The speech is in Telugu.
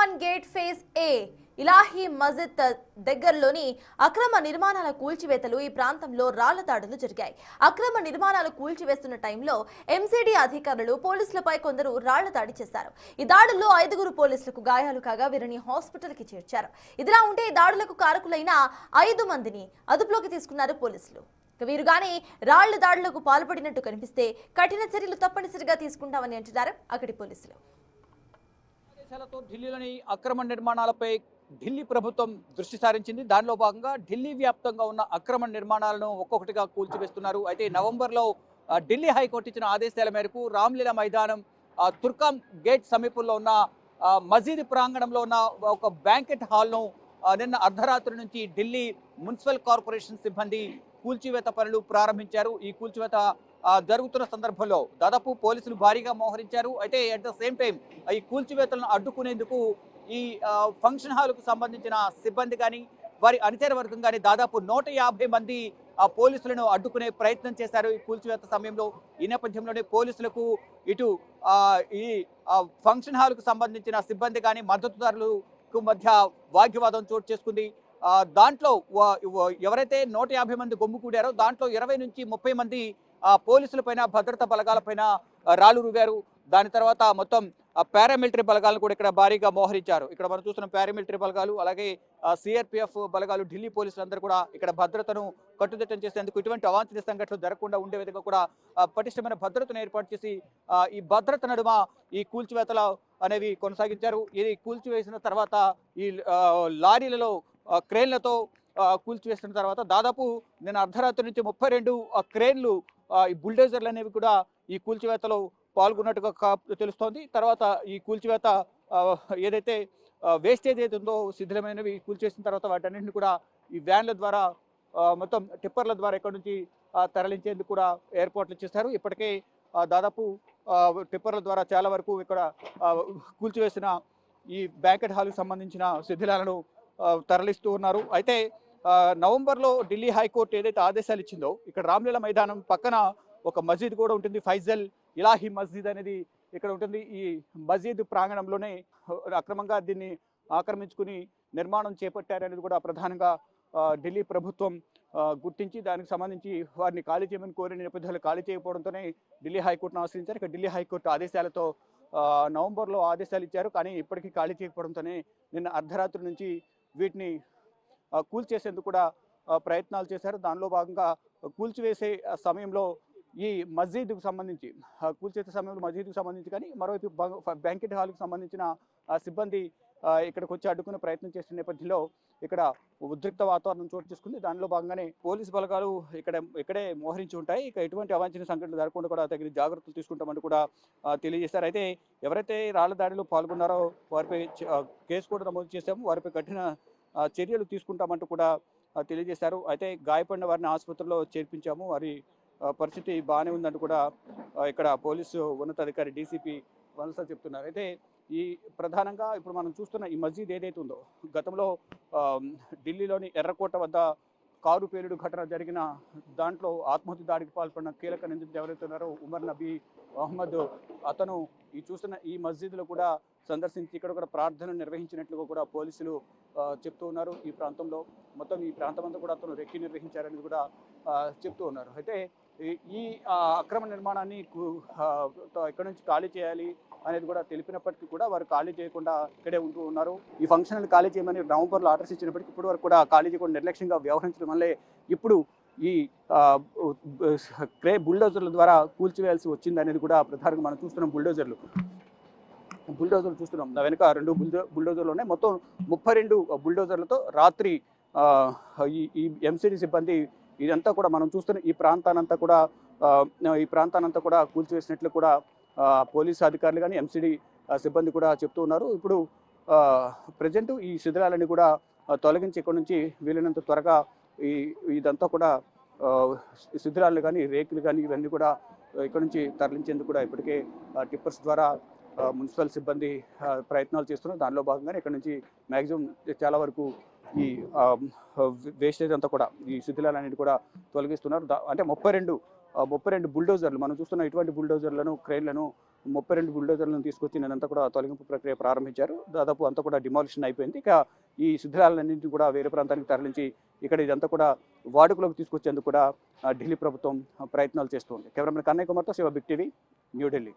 తుర్కాన్ గేట్ ఫేజ్ ఏ ఇలాహీ మస్జిద్ దగ్గరలోని అక్రమ నిర్మాణాల కూల్చివేతలు ఈ ప్రాంతంలో రాళ్ల దాడులు జరిగాయి. అక్రమ నిర్మాణాలు కూల్చివేస్తున్న టైంలో ఎంసీడీ అధికారులు పోలీసులపై కొందరు రాళ్ల దాడి చేశారు. ఈ దాడుల్లో 5 పోలీసులకు గాయాలు కాగా వీరిని హాస్పిటల్కి చేర్చారు. ఇదిలా ఉంటే ఈ దాడులకు కారకులైన 5 మందిని అదుపులోకి తీసుకున్నారు పోలీసులు. వీరు గాని రాళ్ల దాడులకు పాల్పడినట్టు కనిపిస్తే కఠిన చర్యలు తప్పనిసరిగా తీసుకుంటామని అంటున్నారు అక్కడి పోలీసులు. ఢిల్లీలోని అక్రమ నిర్మాణాలపై ఢిల్లీ ప్రభుత్వం దృష్టి సారించింది. దానిలో భాగంగా ఢిల్లీ వ్యాప్తంగా ఉన్న అక్రమ నిర్మాణాలను ఒక్కొక్కటిగా కూల్చివేస్తున్నారు. అయితే నవంబర్లో ఢిల్లీ హైకోర్టు ఇచ్చిన ఆదేశాల మేరకు రామ్లీలా మైదానం తుర్కాం గేట్ సమీపంలో ఉన్న మసీద్ ప్రాంగణంలో ఉన్న ఒక బ్యాంకెట్ హాల్ను నిన్న అర్ధరాత్రి నుంచి ఢిల్లీ మున్సిపల్ కార్పొరేషన్ సిబ్బంది కూల్చివేత పనులు ప్రారంభించారు. ఈ కూల్చివేత జరుగుతున్న సందర్భంలో దాదాపు పోలీసులు భారీగా మోహరించారు. అయితే అట్ ద సేమ్ టైం ఈ కూల్చివేతలను అడ్డుకునేందుకు ఈ ఫంక్షన్ హాల్కు సంబంధించిన సిబ్బంది కానీ వారి అనుచర వర్గం కానీ దాదాపు 150 మంది పోలీసులను అడ్డుకునే ప్రయత్నం చేశారు ఈ కూల్చివేత సమయంలో. ఈ నేపథ్యంలోనే పోలీసులకు ఇటు ఈ ఫంక్షన్ హాల్కు సంబంధించిన సిబ్బంది కానీ మద్దతుదారులకు మధ్య వాగ్వివాదం చోటు చేసుకుంది. దాంట్లో ఎవరైతే 150 మంది గుమ్ము కూడారో దాంట్లో 20 నుంచి 30 మంది పోలీసులపైన భద్రతా బలగాలపైన రాళ్లు రువ్వారు. దాని తర్వాత మొత్తం పారామిలిటరీ బలగాలను కూడా ఇక్కడ భారీగా మోహరించారు. ఇక్కడ మనం చూస్తున్న పారామిలిటరీ బలగాలు అలాగే సిఆర్పిఎఫ్ బలగాలు ఢిల్లీ పోలీసులందరూ కూడా ఇక్కడ భద్రతను కట్టుదిట్టం చేసేందుకు ఇటువంటి అవాంఛనీయ సంఘటనలు జరగకుండా ఉండే విధంగా కూడా పటిష్టమైన భద్రతను ఏర్పాటు చేసి ఈ భద్రత నడుమ ఈ కూల్చివేతలు అనేవి కొనసాగించారు. ఇది కూల్చివేసిన తర్వాత ఈ లారీలలో క్రేన్లతో కూల్చివేసిన తర్వాత దాదాపు నేను అర్ధరాత్రి నుంచి 32 క్రేన్లు ఈ బుల్డోజర్లు అనేవి కూడా ఈ కూల్చివేతలో పాల్గొన్నట్టుగా తెలుస్తోంది. తర్వాత ఈ కూల్చివేత ఏదైతే వేస్టేజ్ ఏది ఉందో శిథిలమైనవి కూల్చేసిన తర్వాత వాటన్నింటిని కూడా ఈ వ్యాన్ల ద్వారా మొత్తం టిప్పర్ల ద్వారా ఇక్కడ నుంచి తరలించేందుకు కూడా ఏర్పాట్లు చేశారు. ఇప్పటికే దాదాపు టిప్పర్ల ద్వారా చాలా వరకు ఇక్కడ కూల్చివేసిన ఈ బ్యాంకెట్ హాల్కి సంబంధించిన శిథిలాలను తరలిస్తూ ఉన్నారు. అయితే నవంబర్లో ఢిల్లీ హైకోర్టు ఏదైతే ఆదేశాలు ఇచ్చిందో ఇక్కడ రామ్లీలా మైదానం పక్కన ఒక మసీద్ కూడా ఉంటుంది. ఫైజల్ ఇలాహీ మస్జిద్ అనేది ఇక్కడ ఉంటుంది. ఈ మసీద్ ప్రాంగణంలోనే అక్రమంగా దీన్ని ఆక్రమించుకుని నిర్మాణం చేపట్టారనేది కూడా ప్రధానంగా ఢిల్లీ ప్రభుత్వం గుర్తించి దానికి సంబంధించి వారిని ఖాళీ చేయమని కోరిన నేపథ్యంలో ఖాళీ చేయకపోవడంతోనే ఢిల్లీ హైకోర్టును ఆశ్రయించారు. ఇక ఢిల్లీ హైకోర్టు ఆదేశాలతో నవంబర్లో ఆదేశాలు ఇచ్చారు. కానీ ఇప్పటికీ ఖాళీ చేయకపోవడంతోనే నిన్న అర్ధరాత్రి నుంచి వీటిని కూల్చేసేందుకు కూడా ప్రయత్నాలు చేశారు. దానిలో భాగంగా కూల్చివేసే సమయంలో ఈ మస్జిద్కు సంబంధించి కూల్చేసే సమయంలో మస్జిద్కు సంబంధించి కానీ మరోవైపు బ్యాంకెట్ హాల్కి సంబంధించిన సిబ్బంది ఇక్కడికి వచ్చి అడ్డుకునే ప్రయత్నం చేసిన నేపథ్యంలో ఇక్కడ ఉద్రిక్త వాతావరణం చోటు చేసుకుంది. దానిలో భాగంగానే పోలీసు బలగాలు ఇక్కడే మోహరించి ఉంటాయి. ఇక ఎటువంటి అవాంఛనీయ సంఘటనలు జరగకుండా కూడా తగిన జాగ్రత్తలు తీసుకుంటామని కూడా తెలియజేశారు. అయితే ఎవరైతే రాళ్ల దాడిలో పాల్గొన్నారో వారిపై కేసు కూడా నమోదు చేశాము, వారిపై కఠిన చర్యలు తీసుకుంటామంటూ కూడా తెలియజేశారు. అయితే గాయపడిన వారిని ఆసుపత్రిలో చేర్పించాము, వారి పరిస్థితి బాగానే ఉందంటూ కూడా ఇక్కడ పోలీసు ఉన్నతాధికారి డీసీపీ వనస చెప్తున్నారు. అయితే ఈ ప్రధానంగా ఇప్పుడు మనం చూస్తున్న ఈ మస్జిద్ ఏదైతే ఉందో గతంలో ఢిల్లీలోని ఎర్రకోట వద్ద కారు పేలుడు ఘటన జరిగిన దాంట్లో ఆత్మహత్య దాడికి పాల్పడిన కీలక నిందితులు ఎవరైతే ఉన్నారో ఉమర్ నబీ అహ్మద్ అతను ఈ చూస్తున్న ఈ మస్జిద్లో కూడా సందర్శించి ఇక్కడ కూడా ప్రార్థన నిర్వహించినట్లుగా కూడా పోలీసులు చెప్తూ ఉన్నారు. ఈ ప్రాంతంలో మొత్తం ఈ ప్రాంతం అంతా కూడా అతను రెక్కి నిర్వహించారనేది కూడా చెప్తూ ఉన్నారు. అయితే ఈ అక్రమ నిర్మాణాన్ని ఇక్కడ నుంచి ఖాళీ చేయాలి అనేది కూడా తెలిపినప్పటికీ కూడా వారు ఖాళీ చేయకుండా ఇక్కడే ఉంటూ ఉన్నారు. ఈ ఫంక్షన్ ఖాళీ చేయమని నవంబర్లో ఆర్డర్స్ ఇచ్చినప్పటికీ ఇప్పుడు వరకు కూడా ఖాళీ చేయకుండా నిర్లక్ష్యంగా వ్యవహరించడం వల్లే ఇప్పుడు ఈ బుల్డోజర్ల ద్వారా కూల్చివేయాల్సి వచ్చింది అనేది కూడా ప్రధానంగా మనం చూస్తున్నాం. బుల్డోజర్లు చూస్తున్నాం. వెనుక 2 బుల్డోజర్లు ఉన్నాయి. మొత్తం 32 బుల్డోజర్లతో రాత్రి ఈ ఎంసీడీ సిబ్బంది ఇదంతా కూడా మనం చూస్తున్న ఈ ప్రాంతానంతా కూడా కూల్చివేసినట్లు కూడా పోలీసు అధికారులు కానీ ఎంసీడీ సిబ్బంది కూడా చెప్తూ ఉన్నారు. ఇప్పుడు ప్రజెంట్ ఈ శిథిలాలని కూడా తొలగించి ఇక్కడ నుంచి వీలైనంత త్వరగా ఇదంతా కూడా శిథిలాలు కానీ రేకులు కానీ ఇవన్నీ కూడా ఇక్కడ నుంచి తరలించేందుకు కూడా ఇప్పటికే టిప్పర్స్ ద్వారా మున్సిపల్ సిబ్బంది ప్రయత్నాలు చేస్తున్నారు. దానిలో భాగంగానే ఇక్కడ నుంచి మ్యాక్సిమం చాలా వరకు ఈ వేస్టేజ్ అంతా కూడా ఈ శిథిలాలన్నిటి కూడా తొలగిస్తున్నారు. అంటే 32 32 బుల్డోజర్లు మనం చూస్తున్న ఇటువంటి బుల్డోజర్లను క్రెయిన్లను 32 బుల్డోజర్లను తీసుకొచ్చి నేనంతా కూడా తొలగింపు ప్రక్రియ ప్రారంభించారు. దాదాపు అంతా కూడా డిమాలిషన్ అయిపోయింది. ఇక ఈ శిథిలాలన్నింటినీ కూడా వేరే ప్రాంతానికి తరలించి ఇక్కడ ఇదంతా కూడా వాడుకలోకి తీసుకొచ్చేందుకు కూడా ఢిల్లీ ప్రభుత్వం ప్రయత్నాలు చేస్తుంది. కెమెరామెన్ కన్నయ్య కుమార్తో శివ, బిగ్ టీవీ, న్యూఢిల్లీ.